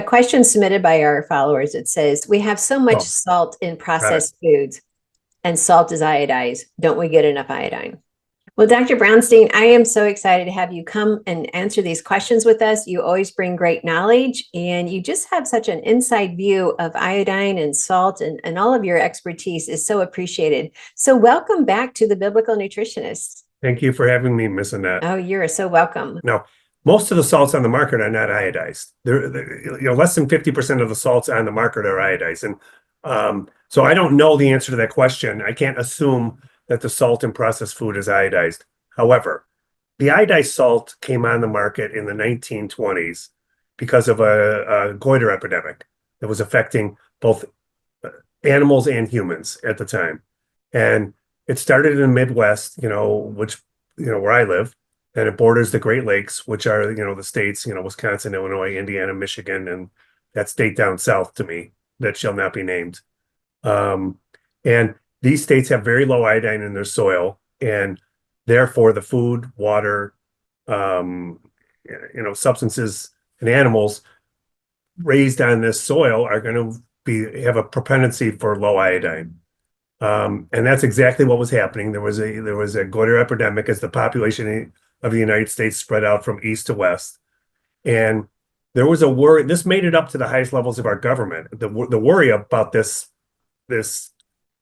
question submitted by our followers. It says, we have so much Oh, salt in got it. processed foods, and salt is iodized. Don't we get enough iodine? Well, Dr. Brownstein, I am so excited to have you come and answer these questions with us. You always bring great knowledge, and you just have such an inside view of iodine and salt, and all of your expertise is so appreciated. So welcome back to the Biblical Nutritionist. Thank you for having me, Miss Annette. Oh, you're so welcome. Now, most of the salts on the market are not iodized. Less than 50% of the salts on the market are iodized. And so I don't know the answer to that question. I can't assume that the salt in processed food is iodized. However, the iodized salt came on the market in the 1920s because of a goiter epidemic that was affecting both animals and humans at the time. And it started in the Midwest, where I live, and it borders the Great Lakes, which are, the states, Wisconsin, Illinois, Indiana, Michigan, and that state down south to me that shall not be named. And these states have very low iodine in their soil, and therefore the food, water, substances and animals raised on this soil are going to have a propensity for low iodine. And that's exactly what was happening. There was a goiter epidemic as the population of the United States spread out from east to west. And there was a worry. This made it up to the highest levels of our government. The worry about this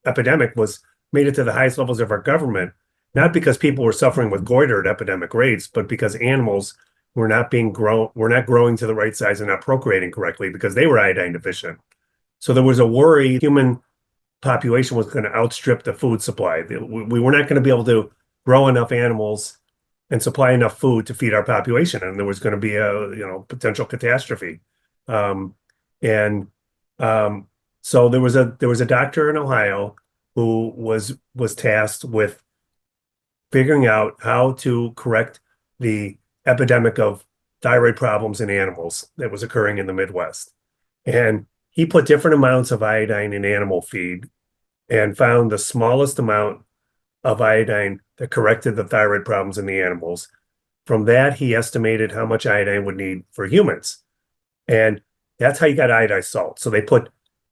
epidemic was made it to the highest levels of our government, not because people were suffering with goiter at epidemic rates, but because animals were not growing to the right size and not procreating correctly because they were iodine deficient. So there was a worry human population was going to outstrip the food supply. We were not going to be able to grow enough animals and supply enough food to feed our population, and there was going to be a potential catastrophe. And so there was a doctor in Ohio who was tasked with figuring out how to correct the epidemic of thyroid problems in animals that was occurring in the Midwest. And he put different amounts of iodine in animal feed and found the smallest amount of iodine that corrected the thyroid problems in the animals. From that, he estimated how much iodine would need for humans. And that's how you got iodized salt. So they put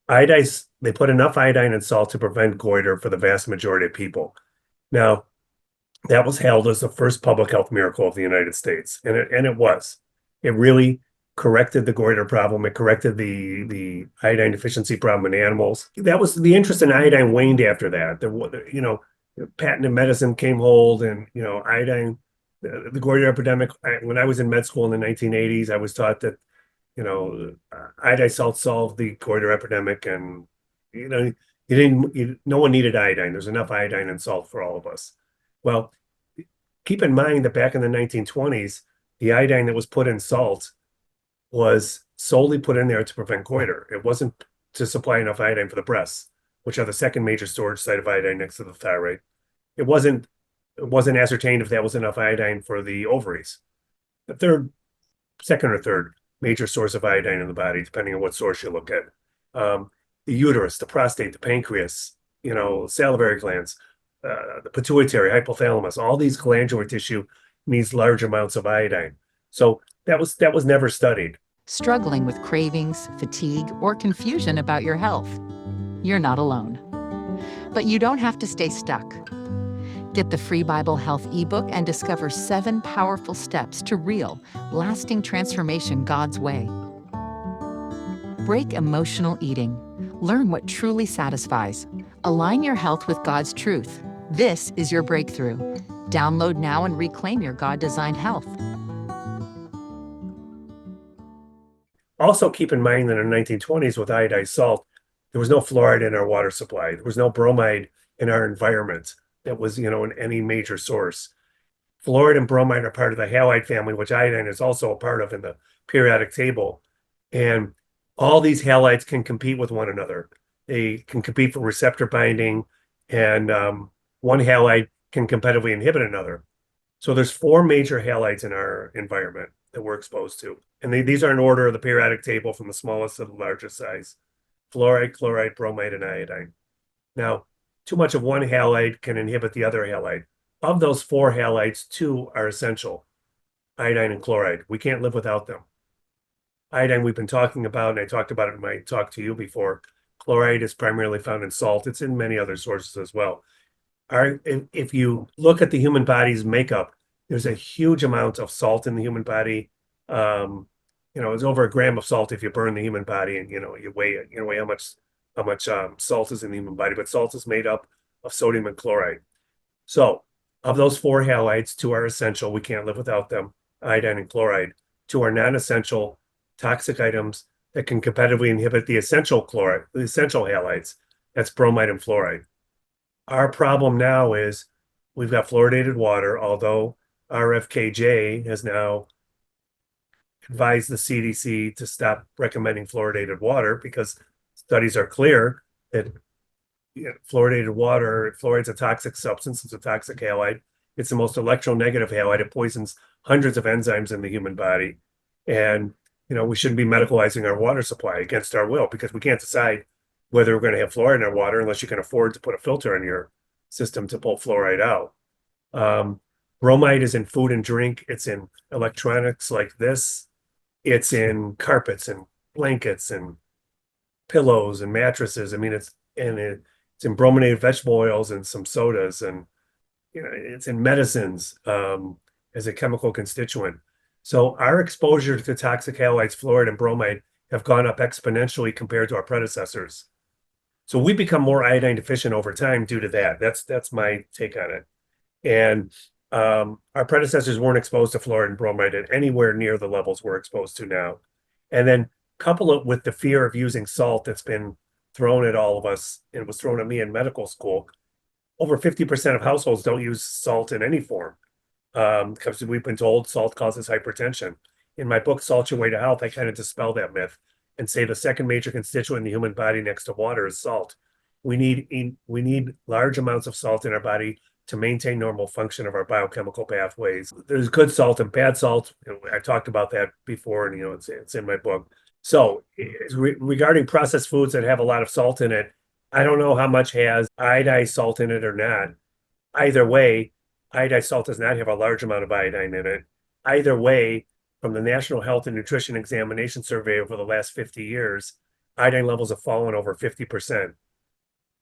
enough iodine in salt to prevent goiter for the vast majority of people. Now, that was hailed as the first public health miracle of the United States. And it was. It really corrected the goiter problem. It corrected the iodine deficiency problem in animals. That was the interest in iodine waned after that. Patented medicine came hold, and iodine, the goiter epidemic. When I was in med school in the 1980s, I was taught that iodized salt solved the goiter epidemic, and no one needed iodine. There's enough iodine in salt for all of us. Well, keep in mind that back in the 1920s, the iodine that was put in salt was solely put in there to prevent goiter. It wasn't to supply enough iodine for the breasts, which are the second major storage site of iodine next to the thyroid. It wasn't ascertained if that was enough iodine for the ovaries. The second or third major source of iodine in the body, depending on what source you look at. The uterus, the prostate, the pancreas, salivary glands, the pituitary, hypothalamus, all these glandular tissue needs large amounts of iodine. So that was never studied. Struggling with cravings, fatigue, or confusion about your health? You're not alone. But you don't have to stay stuck. Get the free Bible Health ebook and discover 7 powerful steps to real, lasting transformation God's way. Break emotional eating. Learn what truly satisfies. Align your health with God's truth. This is your breakthrough. Download now and reclaim your God-designed health. Also, keep in mind that in the 1920s with iodized salt, there was no fluoride in our water supply. There was no bromide in our environment that was, in any major source. Fluoride and bromide are part of the halide family, which iodine is also a part of in the periodic table. And all these halides can compete with one another. They can compete for receptor binding, and one halide can competitively inhibit another. So there's 4 major halides in our environment that we're exposed to. And these are in order of the periodic table from the smallest to the largest size: fluoride, chloride, bromide, and iodine. Now, too much of one halide can inhibit the other halide. Of those 4 halides, 2 are essential: iodine and chloride. We can't live without them. iodine we've been talking about, and I talked about it in my talk to you before. Chloride is primarily found in salt. It's in many other sources as well. If you look at the human body's makeup, there's a huge amount of salt in the human body. It's over a gram of salt if you burn the human body, and you weigh it. You weigh how much salt is in the human body. But salt is made up of sodium and chloride. So, of those four halides, two are essential. We can't live without them: iodine and chloride. Two are non-essential, toxic items that can competitively inhibit the essential halides. That's bromide and fluoride. Our problem now is we've got fluoridated water, although RFKJ has now advised the CDC to stop recommending fluoridated water because studies are clear that fluoridated water, fluoride's a toxic substance, it's a toxic halide. It's the most electronegative halide. It poisons hundreds of enzymes in the human body. And, we shouldn't be medicalizing our water supply against our will because we can't decide whether we're going to have fluoride in our water unless you can afford to put a filter in your system to pull fluoride out. Bromide is in food and drink. It's in electronics like this. It's in carpets and blankets and pillows and mattresses. I mean, it's in brominated vegetable oils and some sodas, and it's in medicines as a chemical constituent. So our exposure to toxic halides, fluoride and bromide, have gone up exponentially compared to our predecessors. So we become more iodine deficient over time due to that. That's my take on it. And our predecessors weren't exposed to fluoride and bromide at anywhere near the levels we're exposed to now. And then couple it with the fear of using salt that's been thrown at all of us, and it was thrown at me in medical school. Over 50% of households don't use salt in any form because we've been told salt causes hypertension. In my book, Salt Your Way to Health, I kind of dispel that myth and say the second major constituent in the human body next to water is salt. We need large amounts of salt in our body to maintain normal function of our biochemical pathways. There's good salt and bad salt. I talked about that before, and it's in my book. So regarding processed foods that have a lot of salt in it, I don't know how much has iodized salt in it or not. Either way, iodized salt does not have a large amount of iodine in it. Either way, from the National Health and Nutrition Examination Survey over the last 50 years, iodine levels have fallen over 50%.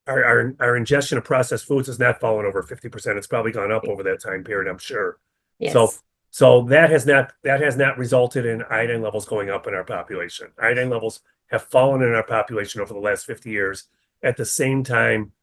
Our ingestion of processed foods has not fallen over 50%. It's probably gone up over that time period, I'm sure. Yes. So that has not resulted in iodine levels going up in our population. Iodine levels have fallen in our population over the last 50 years. At the same time,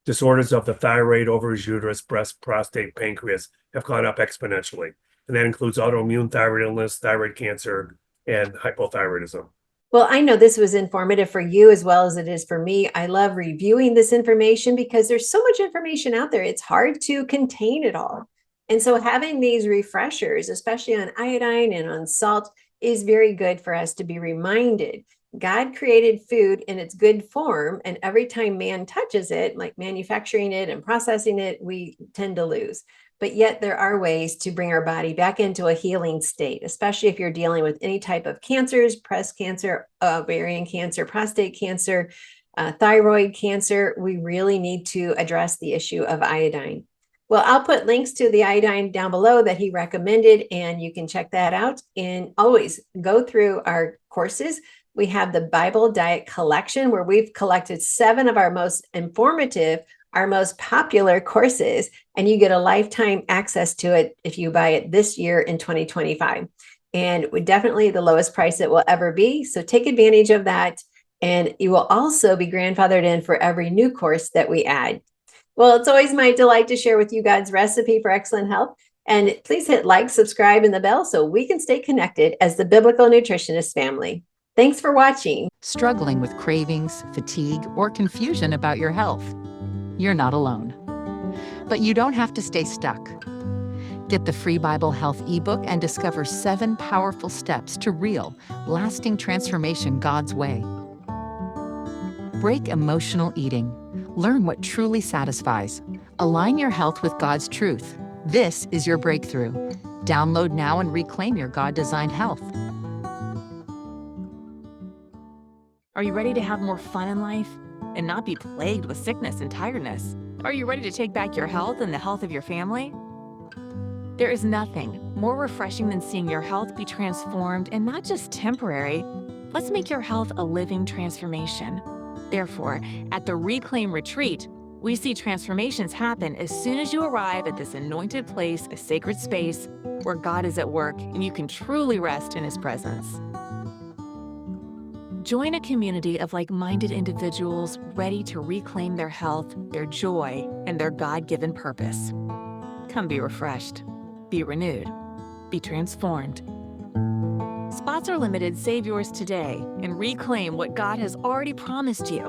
disorders of the thyroid, ovaries, uterus, breast, prostate, pancreas have gone up exponentially. And that includes autoimmune thyroid illness, thyroid cancer, and hypothyroidism. Well, I know this was informative for you as well as it is for me. I love reviewing this information because there's so much information out there. It's hard to contain it all. And so having these refreshers, especially on iodine and on salt, is very good for us to be reminded. God created food in its good form, and every time man touches it, like manufacturing it and processing it, we tend to lose. But yet there are ways to bring our body back into a healing state, especially if you're dealing with any type of cancers: breast cancer, ovarian cancer, prostate cancer, thyroid cancer. We really need to address the issue of iodine. Well, I'll put links to the iodine down below that he recommended, and you can check that out. And always go through our courses. We have the Bible Diet Collection, where we've collected 7 of our most informative, our most popular courses, and you get a lifetime access to it if you buy it this year in 2025. And definitely the lowest price it will ever be. So take advantage of that. And you will also be grandfathered in for every new course that we add. Well, it's always my delight to share with you God's recipe for excellent health. And please hit like, subscribe, and the bell so we can stay connected as the Biblical Nutritionist family. Thanks for watching. Struggling with cravings, fatigue, or confusion about your health? You're not alone. But you don't have to stay stuck. Get the free Bible Health ebook and discover 7 powerful steps to real, lasting transformation God's way. Break emotional eating. Learn what truly satisfies. Align your health with God's truth. This is your breakthrough. Download now and reclaim your God-designed health. Are you ready to have more fun in life and not be plagued with sickness and tiredness? Are you ready to take back your health and the health of your family? There is nothing more refreshing than seeing your health be transformed, and not just temporary. Let's make your health a living transformation. Therefore, at the Reclaim Retreat, we see transformations happen as soon as you arrive at this anointed place, a sacred space where God is at work and you can truly rest in His presence. Join a community of like-minded individuals ready to reclaim their health, their joy, and their God-given purpose. Come be refreshed, be renewed, be transformed. Spots are limited. Save yours today and reclaim what God has already promised you.